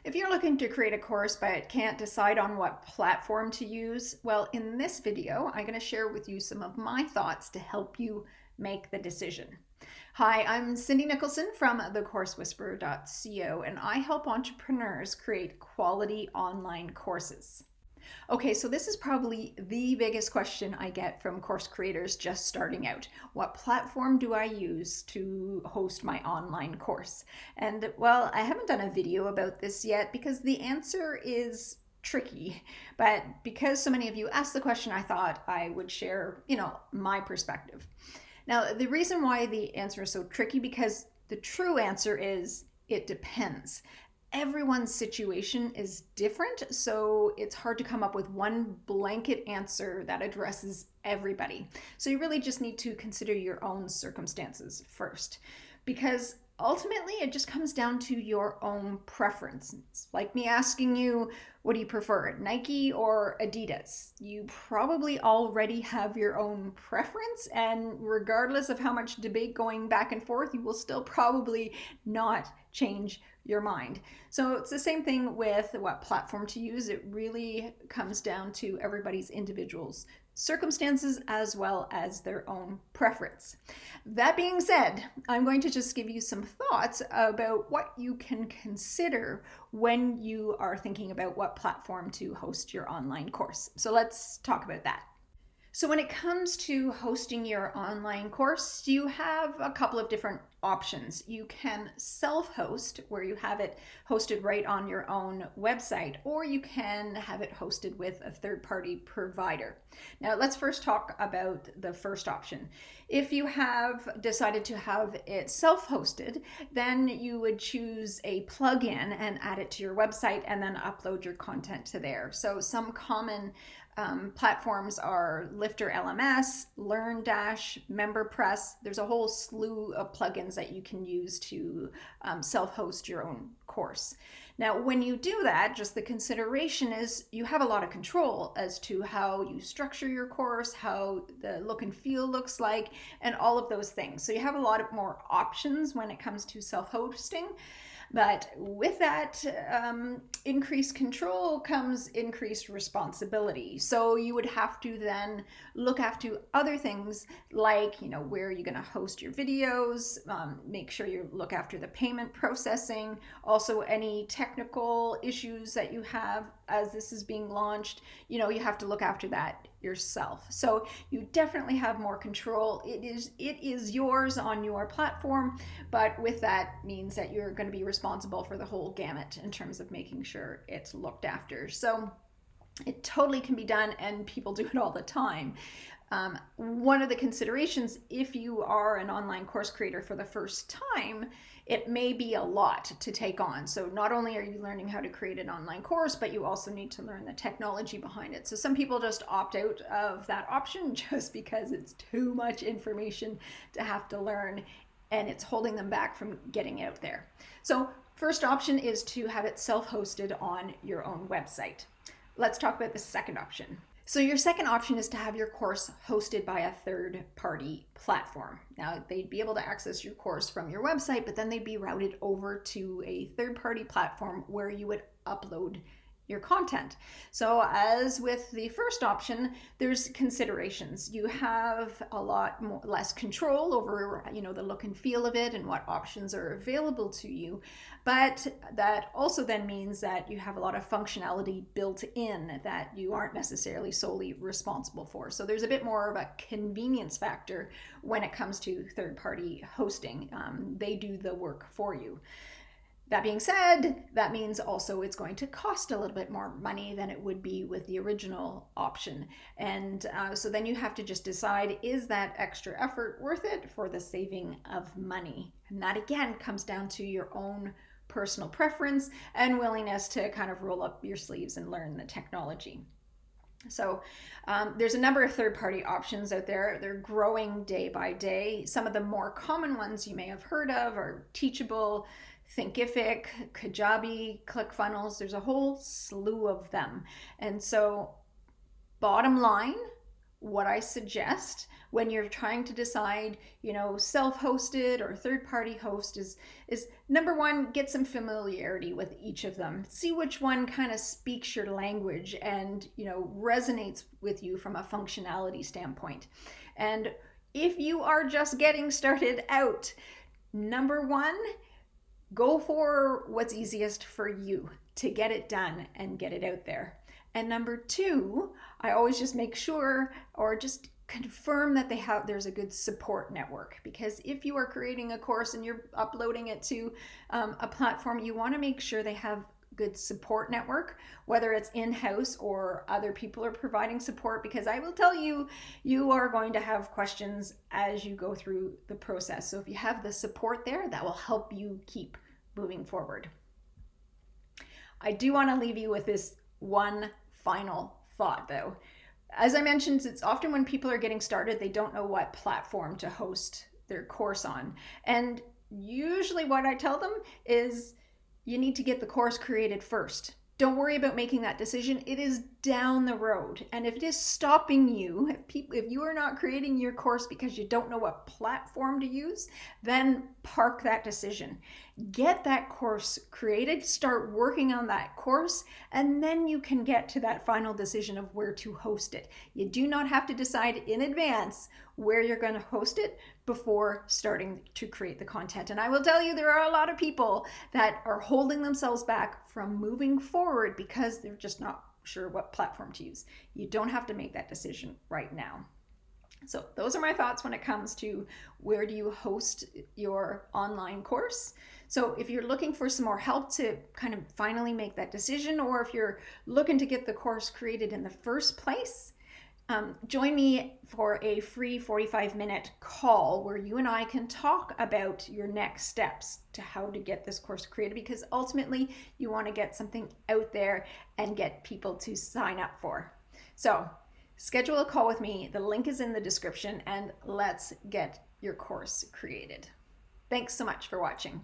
If you're looking to create a course but can't decide on what platform to use, well, in this video, I'm going to share with you some of my thoughts to help you make the decision. Hi, I'm Cindy Nicholson from thecoursewhisperer.co, and I help entrepreneurs create quality online courses. Okay, so this is probably the biggest question I get from course creators just starting out. What platform do I use to host my online course? And well, I haven't done a video about this yet because the answer is tricky. But because so many of you asked the question, I thought I would share, my perspective. Now, the reason why the answer is so tricky because the true answer is it depends. Everyone's situation is different, so it's hard to come up with one blanket answer that addresses everybody. So you really just need to consider your own circumstances first, because ultimately it just comes down to your own preference. It's like me asking you, what do you prefer, Nike or Adidas? You probably already have your own preference, and regardless of how much debate going back and forth, you will still probably not change your mind. So it's the same thing with what platform to use. It really comes down to everybody's individuals circumstances as well as their own preference. That being said, I'm going to just give you some thoughts about what you can consider when you are thinking about what platform to host your online course. So let's talk about that. So when it comes to hosting your online course, you have a couple of different options. You can self-host, where you have it hosted right on your own website, or you can have it hosted with a third-party provider. Now, let's first talk about the first option. If you have decided to have it self-hosted, then you would choose a plugin and add it to your website and then upload your content to there. So some common platforms are Lifter LMS, LearnDash, MemberPress. There's a whole slew of plugins that you can use to self-host your own course. Now, when you do that, just the consideration is you have a lot of control as to how you structure your course, how the look and feel looks like, and all of those things. So you have a lot of more options when it comes to self-hosting. But with that increased control comes increased responsibility. So you would have to then look after other things like, where are you going to host your videos, make sure you look after the payment processing, also any technical issues that you have as this is being launched, you have to look after that yourself. So you definitely have more control. It is yours on your platform, but with that means that you're going to be responsible for the whole gamut in terms of making sure it's looked after. So it totally can be done, and people do it all the time. One of the considerations, if you are an online course creator for the first time, it may be a lot to take on. So not only are you learning how to create an online course, but you also need to learn the technology behind it. So some people just opt out of that option just because it's too much information to have to learn, and it's holding them back from getting out there. So first option is to have it self-hosted on your own website. Let's talk about the second option. So your second option is to have your course hosted by a third-party platform. Now, they'd be able to access your course from your website, but then they'd be routed over to a third-party platform where you would upload your content. So as with the first option, there's considerations. You have a lot less control over, the look and feel of it and what options are available to you. But that also then means that you have a lot of functionality built in that you aren't necessarily solely responsible for. So there's a bit more of a convenience factor when it comes to third-party hosting. They do the work for you. That being said, that means also it's going to cost a little bit more money than it would be with the original option. And so then you have to just decide, is that extra effort worth it for the saving of money? And that again comes down to your own personal preference and willingness to kind of roll up your sleeves and learn the technology. So there's a number of third-party options out there. They're growing day by day. Some of the more common ones you may have heard of are Teachable, Thinkific, Kajabi, ClickFunnels. There's a whole slew of them. And so bottom line, what I suggest when you're trying to decide, self-hosted or third-party host is number one, get some familiarity with each of them. See which one kind of speaks your language and, resonates with you from a functionality standpoint. And if you are just getting started out, number one, go for what's easiest for you to get it done and get it out there. And number two, I always just make sure or just confirm that there's a good support network, because if you are creating a course and you're uploading it to a platform, you want to make sure they have good support network, whether it's in-house or other people are providing support, because I will tell you, you are going to have questions as you go through the process. So if you have the support there, that will help you keep moving forward. I do want to leave you with this one final thought though. As I mentioned, it's often when people are getting started, they don't know what platform to host their course on. And usually what I tell them is you need to get the course created first. Don't worry about making that decision. It is down the road. And if it is stopping you, if you are not creating your course because you don't know what platform to use, then park that decision. Get that course created, start working on that course, and then you can get to that final decision of where to host it. You do not have to decide in advance where you're going to host it before starting to create the content. And I will tell you, there are a lot of people that are holding themselves back from moving forward because they're just not sure what platform to use. You don't have to make that decision right now. So those are my thoughts when it comes to where do you host your online course. So if you're looking for some more help to kind of finally make that decision, or if you're looking to get the course created in the first place, join me for a free 45-minute call where you and I can talk about your next steps to how to get this course created, because ultimately you want to get something out there and get people to sign up for. So schedule a call with me. The link is in the description, and let's get your course created. Thanks so much for watching.